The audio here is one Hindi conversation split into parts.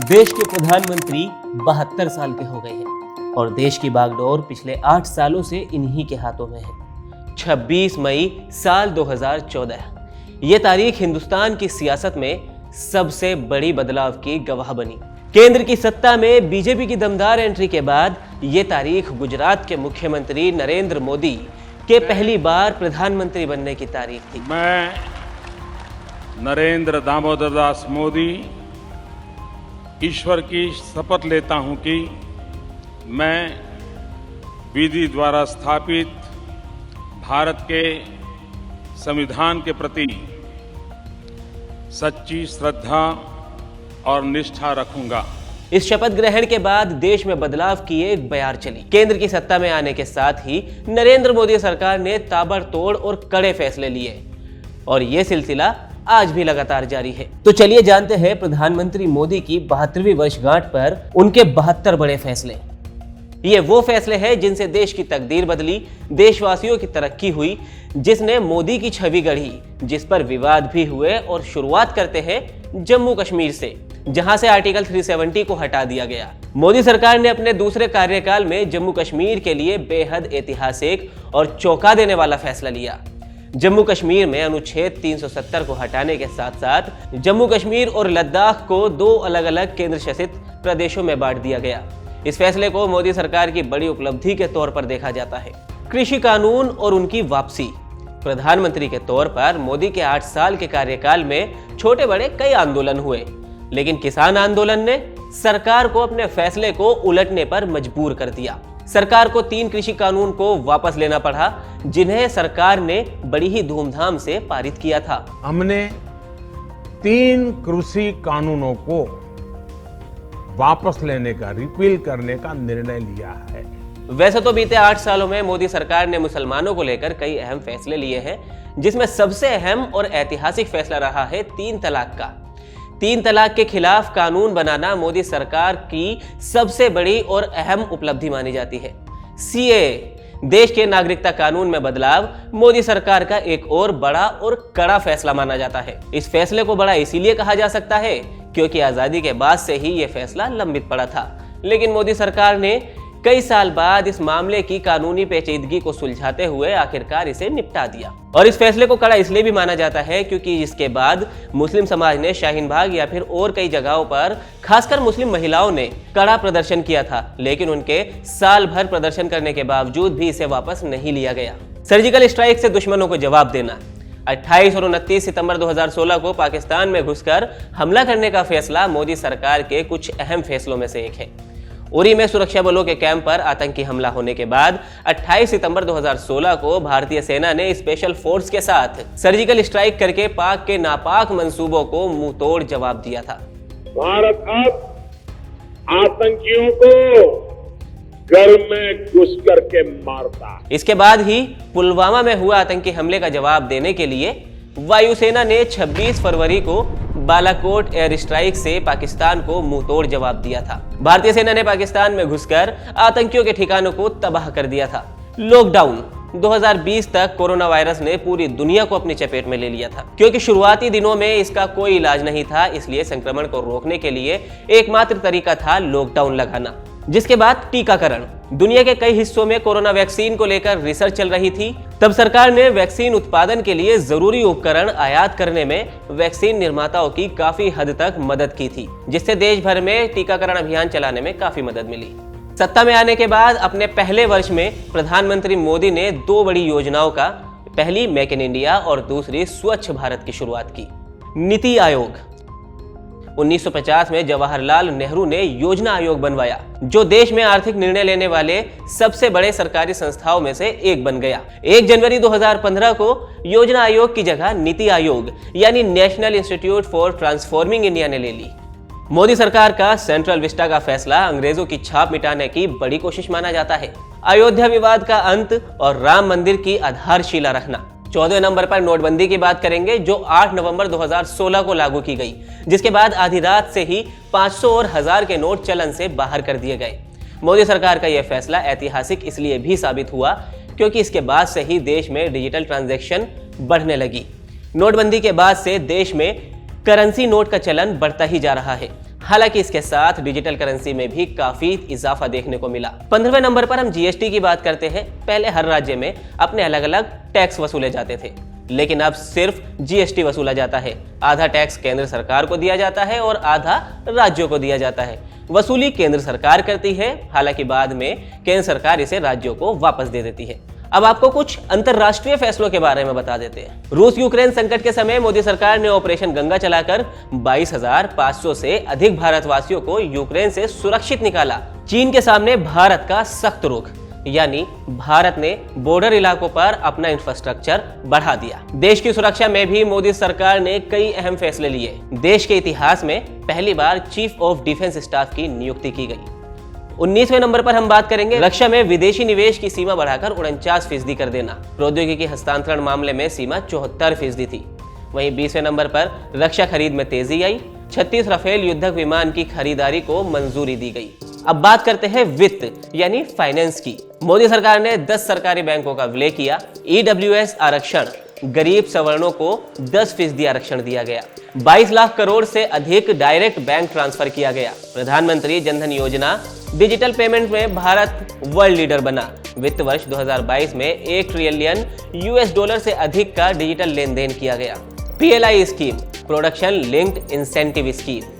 देश के प्रधानमंत्री 72 साल के हो गए हैं और देश की बागडोर पिछले 8 सालों से इन्हीं के हाथों में है। 26 मई साल 2014 ये तारीख हिंदुस्तान की सियासत में सबसे बड़ी बदलाव की गवाह बनी। केंद्र की सत्ता में बीजेपी की दमदार एंट्री के बाद ये तारीख गुजरात के मुख्यमंत्री नरेंद्र मोदी के पहली बार प्रधानमंत्री बनने की तारीख थी। मैं नरेंद्र दामोदर दास मोदी ईश्वर की शपथ लेता हूं कि मैं विधि द्वारा स्थापित भारत के संविधान के प्रति सच्ची श्रद्धा और निष्ठा रखूंगा। इस शपथ ग्रहण के बाद देश में बदलाव की एक बयार चली। केंद्र की सत्ता में आने के साथ ही नरेंद्र मोदी सरकार ने ताबड़तोड़ और कड़े फैसले लिए और यह सिलसिला आज भी लगातार जारी है। तो चलिए जानते हैं प्रधानमंत्री मोदी की 72वीं वर्षगांठ पर उनके 72 बड़े फैसले। ये वो फैसले हैं जिनसे देश की तकदीर बदली, देशवासियों की तरक्की हुई, जिसने मोदी की छवि गढ़ी, जिस पर विवाद भी हुए। और शुरुआत करते हैं जम्मू कश्मीर से, जहां से आर्टिकल 370 को हटा दिया गया। मोदी सरकार ने अपने दूसरे कार्यकाल में जम्मू कश्मीर के लिए बेहद ऐतिहासिक और चौंका देने वाला फैसला लिया। जम्मू कश्मीर में अनुच्छेद 370 को हटाने के साथ साथ जम्मू कश्मीर और लद्दाख को 2 अलग अलग केंद्र शासित प्रदेशों में बांट दिया गया। इस फैसले को मोदी सरकार की बड़ी उपलब्धि के तौर पर देखा जाता है। कृषि कानून और उनकी वापसी। प्रधानमंत्री के तौर पर मोदी के 8 साल के कार्यकाल में छोटे बड़े कई आंदोलन हुए, लेकिन किसान आंदोलन ने सरकार को अपने फैसले को उलटने पर मजबूर कर दिया। सरकार को 3 कृषि कानून को वापस लेना पड़ा, जिन्हें सरकार ने बड़ी ही धूमधाम से पारित किया था। हमने 3 कृषि कानूनों को वापस लेने का, रिपील करने का निर्णय लिया है। वैसे तो बीते 8 सालों में मोदी सरकार ने मुसलमानों को लेकर कई अहम फैसले लिए हैं, जिसमें सबसे अहम और ऐतिहासिक फैसला रहा है 3 तलाक का। 3 तलाक के खिलाफ कानून बनाना मोदी सरकार की सबसे बड़ी और अहम उपलब्धि मानी जाती है। सीएए, देश के नागरिकता कानून में बदलाव, मोदी सरकार का एक और बड़ा और कड़ा फैसला माना जाता है। इस फैसले को बड़ा इसीलिए कहा जा सकता है क्योंकि आजादी के बाद से ही यह फैसला लंबित पड़ा था, लेकिन मोदी सरकार ने कई साल बाद इस मामले की कानूनी पेचीदगी को सुलझाते हुए आखिरकार इसे निपटा दिया। और इस फैसले को कड़ा इसलिए भी माना जाता है क्योंकि इसके बाद मुस्लिम समाज ने शाहीन बाग या फिर और कई जगहों पर खासकर मुस्लिम महिलाओं ने कड़ा प्रदर्शन किया था, लेकिन उनके साल भर प्रदर्शन करने के बावजूद भी इसे वापस नहीं लिया गया। सर्जिकल स्ट्राइक से दुश्मनों को जवाब देना। 28 और 29 सितंबर 2016 को पाकिस्तान में घुसकर हमला करने का फैसला मोदी सरकार के कुछ अहम फैसलों में से एक है। उरी में सुरक्षा बलों के कैंप पर आतंकी हमला होने के बाद 28 सितंबर 2016 को भारतीय सेना ने स्पेशल फोर्स के साथ सर्जिकल स्ट्राइक करके पाक के नापाक मंसूबों को मुंहतोड़ जवाब दिया था। भारत अब आतंकियों को घर में घुस करके मारता। इसके बाद ही पुलवामा में हुआ आतंकी हमले का जवाब देने के लिए वायुसेना ने 26 फरवरी को बालाकोट एयर स्ट्राइक से पाकिस्तान को मुंहतोड़ जवाब दिया था। भारतीय सेना ने पाकिस्तान में घुसकर आतंकियों के ठिकानों को तबाह कर दिया था। लॉकडाउन 2020 तक कोरोना वायरस ने पूरी दुनिया को अपनी चपेट में ले लिया था। क्योंकि शुरुआती दिनों में इसका कोई इलाज नहीं था, इसलिए संक्रमण को रोकने के लिए एकमात्र तरीका था लॉकडाउन लगाना। जिसके बाद टीकाकरण। दुनिया के कई हिस्सों में कोरोना वैक्सीन को लेकर रिसर्च चल रही थी। तब सरकार ने वैक्सीन उत्पादन के लिए जरूरी उपकरण आयात करने में वैक्सीन निर्माताओं की काफी हद तक मदद की थी, जिससे देश भर में टीकाकरण अभियान चलाने में काफी मदद मिली। सत्ता में आने के बाद अपने पहले वर्ष में प्रधानमंत्री मोदी ने 2 बड़ी योजनाओं का, पहली मेक इन इंडिया और दूसरी स्वच्छ भारत की शुरुआत की। नीति आयोग। 1950 में जवाहरलाल नेहरू ने योजना आयोग बनवाया, जो देश में आर्थिक निर्णय लेने वाले सबसे बड़े सरकारी संस्थाओं में से एक बन गया। 1 जनवरी 2015 को योजना आयोग की जगह नीति आयोग यानी national institute for transforming India ने ले ली। मोदी सरकार का सेंट्रल विस्टा का फैसला अंग्रेजों की छाप मिटाने की बड़ी कोशिश माना जाता है। अयोध्या विवाद का अंत और राम मंदिर की आधारशिला रखना। 14 नंबर पर नोटबंदी की बात करेंगे, जो 8 नवंबर 2016 को लागू की गई, जिसके बाद आधी रात से ही 500 और 1000 के नोट चलन से बाहर कर दिए गए। मोदी सरकार का यह फैसला ऐतिहासिक इसलिए भी साबित हुआ क्योंकि इसके बाद से ही देश में डिजिटल ट्रांजैक्शन बढ़ने लगी। नोटबंदी के बाद से देश में करेंसी नोट का चलन बढ़ता ही जा रहा है। हालांकि इसके साथ डिजिटल करेंसी में भी काफी इजाफा देखने को मिला। 15वें नंबर पर हम जीएसटी की बात करते हैं। पहले हर राज्य में अपने अलग अलग टैक्स वसूले जाते थे, लेकिन अब सिर्फ जीएसटी वसूला जाता है। आधा टैक्स केंद्र सरकार को दिया जाता है और आधा राज्यों को दिया जाता है। वसूली केंद्र सरकार करती है, हालांकि बाद में केंद्र सरकार इसे राज्यों को वापस दे देती है। अब आपको कुछ अंतरराष्ट्रीय फैसलों के बारे में बता देते हैं। रूस यूक्रेन संकट के समय मोदी सरकार ने ऑपरेशन गंगा चलाकर 22,500 से अधिक भारतवासियों को यूक्रेन से सुरक्षित निकाला। चीन के सामने भारत का सख्त रुख, यानी भारत ने बॉर्डर इलाकों पर अपना इंफ्रास्ट्रक्चर बढ़ा दिया। देश की सुरक्षा में भी मोदी सरकार ने कई अहम फैसले लिए। देश के इतिहास में पहली बार चीफ ऑफ डिफेंस स्टाफ की नियुक्ति की गई। 19वें नंबर पर हम बात करेंगे रक्षा में विदेशी निवेश की सीमा बढ़ाकर 49% कर देना। प्रौद्योगिकी हस्तांतरण मामले में सीमा 74% थी। वहीं 20वें नंबर पर रक्षा खरीद में तेजी आई। 36 राफेल युद्धक विमान की खरीदारी को मंजूरी दी गई। अब बात करते हैं वित्त यानी फाइनेंस की। मोदी सरकार ने 10 सरकारी बैंकों का विलय किया। ईडब्ल्यूएस आरक्षण, गरीब सवर्णों को 10% आरक्षण दिया गया। 22 लाख करोड़ से अधिक डायरेक्ट बैंक ट्रांसफर किया गया। प्रधानमंत्री जनधन योजना, डिजिटल पेमेंट में भारत वर्ल्ड लीडर बना। वित्त वर्ष 2022 में $1 ट्रिलियन से अधिक का डिजिटल लेन देन किया गया। PLI scheme, production linked incentive scheme.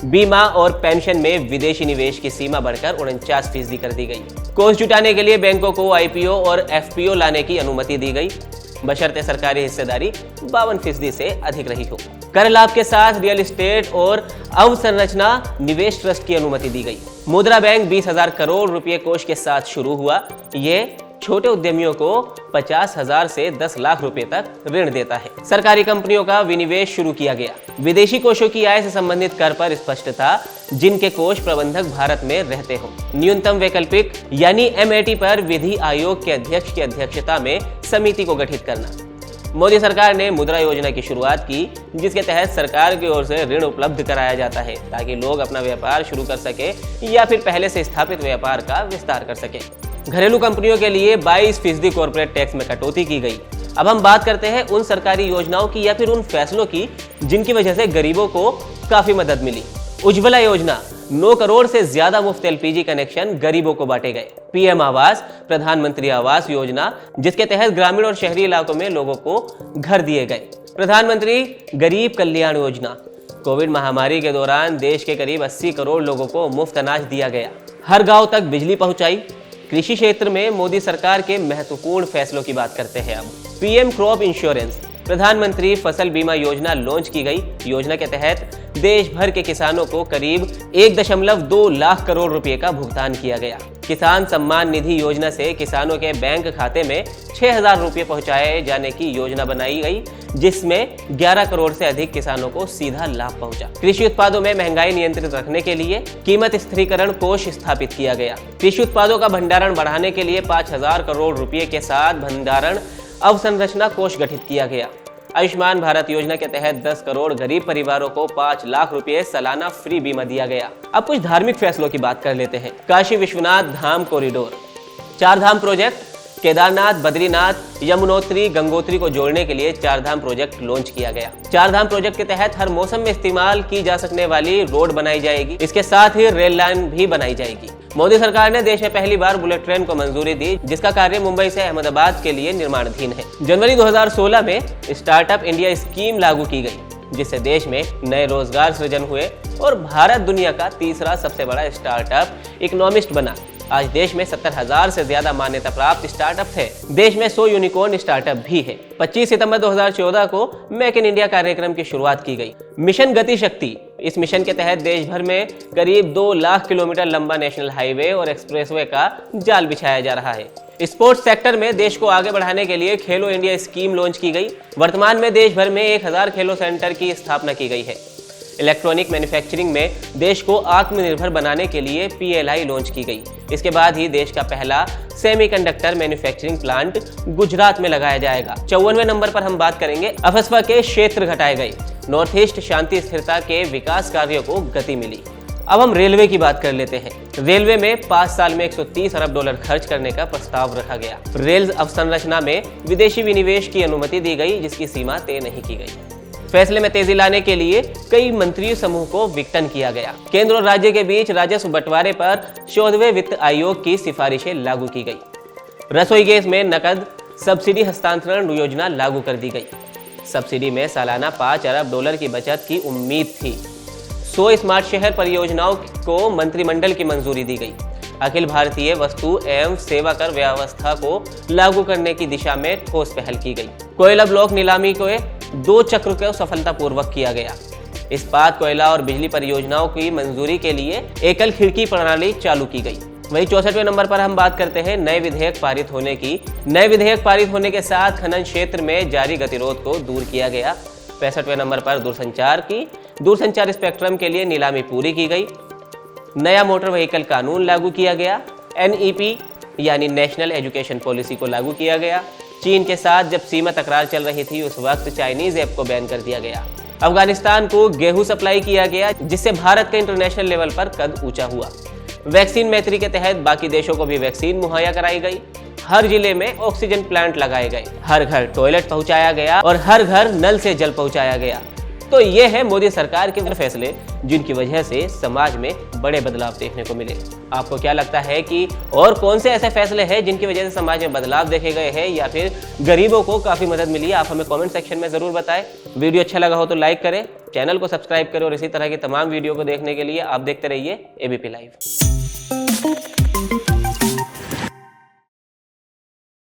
बीमा और पेंशन में विदेशी निवेश की सीमा बढ़कर 49% कर दी गई। कोष जुटाने के लिए बैंकों को IPO और FPO लाने की अनुमति दी गई, बशर्ते सरकारी हिस्सेदारी 52% से अधिक रही हो। कर लाभ के साथ रियल एस्टेट और अवसंरचना निवेश ट्रस्ट की अनुमति दी गई। मुद्रा बैंक 20,000 करोड़ रुपए कोष के साथ शुरू हुआ। ये छोटे उद्यमियों को 50,000 से 10 लाख रुपए तक ऋण देता है। सरकारी कंपनियों का विनिवेश शुरू किया गया। विदेशी कोषों की आय से संबंधित कर पर स्पष्टता, जिनके कोष प्रबंधक भारत में रहते हो। न्यूनतम वैकल्पिक यानी MAT पर विधि आयोग के अध्यक्ष की अध्यक्षता में समिति को गठित करना। मोदी सरकार ने मुद्रा योजना की शुरुआत की, जिसके तहत सरकार की ओर से ऋण उपलब्ध कराया जाता है ताकि लोग अपना व्यापार शुरू कर सके या फिर पहले से स्थापित व्यापार का विस्तार कर सके। घरेलू कंपनियों के लिए 22% कॉर्पोरेट टैक्स में कटौती की गई। अब हम बात करते हैं उन सरकारी योजनाओं की या फिर उन फैसलों की जिनकी वजह से गरीबों को काफी मदद मिली। उज्ज्वला योजना, 9 करोड़ से ज्यादा मुफ्त LPG कनेक्शन गरीबों को बांटे गए। PM आवास, प्रधानमंत्री आवास योजना, जिसके तहत ग्रामीण और शहरी इलाकों में लोगों को घर दिए गए। प्रधानमंत्री गरीब कल्याण योजना, कोविड महामारी के दौरान देश के करीब 80 करोड़ लोगों को मुफ्त अनाज दिया गया। हर गांव तक बिजली पहुंचाई। कृषि क्षेत्र में मोदी सरकार के महत्वपूर्ण फैसलों की बात करते हैं अब। PM क्रॉप इंश्योरेंस, प्रधानमंत्री फसल बीमा योजना लॉन्च की गई। योजना के तहत देश भर के किसानों को करीब 1.2 लाख करोड़ रुपए का भुगतान किया गया। किसान सम्मान निधि योजना से किसानों के बैंक खाते में 6,000 रुपए पहुंचाए जाने की योजना बनाई गई, जिसमें 11 करोड़ से अधिक किसानों को सीधा लाभ पहुंचा। कृषि उत्पादों में महंगाई नियंत्रित रखने के लिए कीमत स्थिरीकरण कोष स्थापित किया गया। कृषि उत्पादों का भंडारण बढ़ाने के लिए 5,000 करोड़ रुपए के साथ भंडारण अवसंरचना कोष गठित किया गया। आयुष्मान भारत योजना के तहत 10 करोड़ गरीब परिवारों को 5 लाख रुपए सालाना फ्री बीमा दिया गया। अब कुछ धार्मिक फैसलों की बात कर लेते हैं। काशी विश्वनाथ धाम कॉरिडोर, 4 धाम प्रोजेक्ट, केदारनाथ, बद्रीनाथ, यमुनोत्री, गंगोत्री को जोड़ने के लिए 4 धाम प्रोजेक्ट लॉन्च किया गया। 4 धाम प्रोजेक्ट के तहत हर मौसम में इस्तेमाल की जा सकने वाली रोड बनाई जाएगी। इसके साथ ही रेल लाइन भी बनाई जाएगी। मोदी सरकार ने देश में पहली बार बुलेट ट्रेन को मंजूरी दी, जिसका कार्य मुंबई से अहमदाबाद के लिए निर्माणाधीन है। जनवरी 2016 में स्टार्टअप इंडिया स्कीम लागू की गई, जिससे देश में नए रोजगार सृजन हुए और भारत दुनिया का तीसरा सबसे बड़ा स्टार्टअप इकोनॉमिस्ट बना। आज देश में 70,000 से ज्यादा मान्यता प्राप्त स्टार्टअप है। देश में 100 यूनिकॉर्न स्टार्टअप भी है। 25 सितंबर 2014 को मेक इन इंडिया कार्यक्रम की शुरुआत की गई। मिशन गति शक्ति, इस मिशन के तहत देश भर में करीब 2 लाख किलोमीटर लंबा नेशनल हाईवे और एक्सप्रेसवे का जाल बिछाया जा रहा है। स्पोर्ट्स सेक्टर में देश को आगे बढ़ाने के लिए खेलो इंडिया स्कीम लॉन्च की गई। वर्तमान में देश भर में 1000 खेलो सेंटर की स्थापना की गई है। इलेक्ट्रॉनिक मैन्युफैक्चरिंग में देश को आत्मनिर्भर बनाने के लिए PLI लॉन्च की गई। इसके बाद ही देश का पहला सेमीकंडक्टर मैन्युफैक्चरिंग प्लांट गुजरात में लगाया जाएगा। 54वें नंबर पर हम बात करेंगे अफस्पा के क्षेत्र घटाए गए। नॉर्थ ईस्ट शांति स्थिरता के विकास कार्यों को गति मिली। अब हम रेलवे की बात कर लेते हैं। रेलवे में 5 साल में $130 अरब खर्च करने का प्रस्ताव रखा गया। रेल अवसंरचना में विदेशी विनिवेश की अनुमति दी गई, जिसकी सीमा तय नहीं की गई। फैसले में तेजी लाने के लिए कई मंत्री समूह को विघटन किया गया। केंद्र और राज्य के बीच राजस्व बंटवारे पर 14वें वित्त आयोग की सिफारिशें लागू की गई। रसोई गैस में नकद सब्सिडी हस्तांतरण योजना लागू कर दी गई। सब्सिडी में सालाना $5 अरब की बचत की उम्मीद थी। 100 स्मार्ट शहर परियोजनाओं को मंत्रिमंडल की मंजूरी दी गई। अखिल भारतीय वस्तु एवं सेवा कर व्यवस्था को लागू करने की दिशा में ठोस पहल की गई। कोयला ब्लॉक नीलामी को 2 चक्र को सफलतापूर्वक किया गया। इस्पात, कोयला और बिजली परियोजनाओं की मंजूरी के लिए एकल खिड़की प्रणाली चालू की गई। वहीं 64वें नंबर पर हम बात करते हैं नए विधेयक पारित होने की। नए विधेयक पारित होने के साथ खनन क्षेत्र में जारी गतिरोध को दूर किया गया। 65वें नंबर पर दूरसंचार स्पेक्ट्रम के लिए नीलामी पूरी की गई। नया मोटर व्हीकल कानून लागू किया गया। NEP यानी नेशनल एजुकेशन पॉलिसी को लागू किया गया। चीन के साथ जब सीमा तकरार चल रही थी उस वक्त चाइनीज ऐप को बैन कर दिया गया। अफगानिस्तान को गेहूं सप्लाई किया गया, जिससे भारत का इंटरनेशनल लेवल पर कद ऊंचा हुआ। वैक्सीन मैत्री के तहत बाकी देशों को भी वैक्सीन मुहैया कराई गई। हर जिले में ऑक्सीजन प्लांट लगाए गए। हर घर टॉयलेट पहुंचाया गया और हर घर नल से जल पहुंचाया गया। तो ये है मोदी सरकार के फैसले, जिनकी वजह से समाज में बड़े बदलाव देखने को मिले। आपको क्या लगता है कि और कौन से ऐसे फैसले हैं जिनकी वजह से समाज में बदलाव देखे गए हैं या फिर गरीबों को काफी मदद मिली है? आप हमें कमेंट सेक्शन में जरूर बताएं। वीडियो अच्छा लगा हो तो लाइक करें, चैनल को सब्सक्राइब करें और इसी तरह की तमाम वीडियो को देखने के लिए आप देखते रहिए ABP लाइव।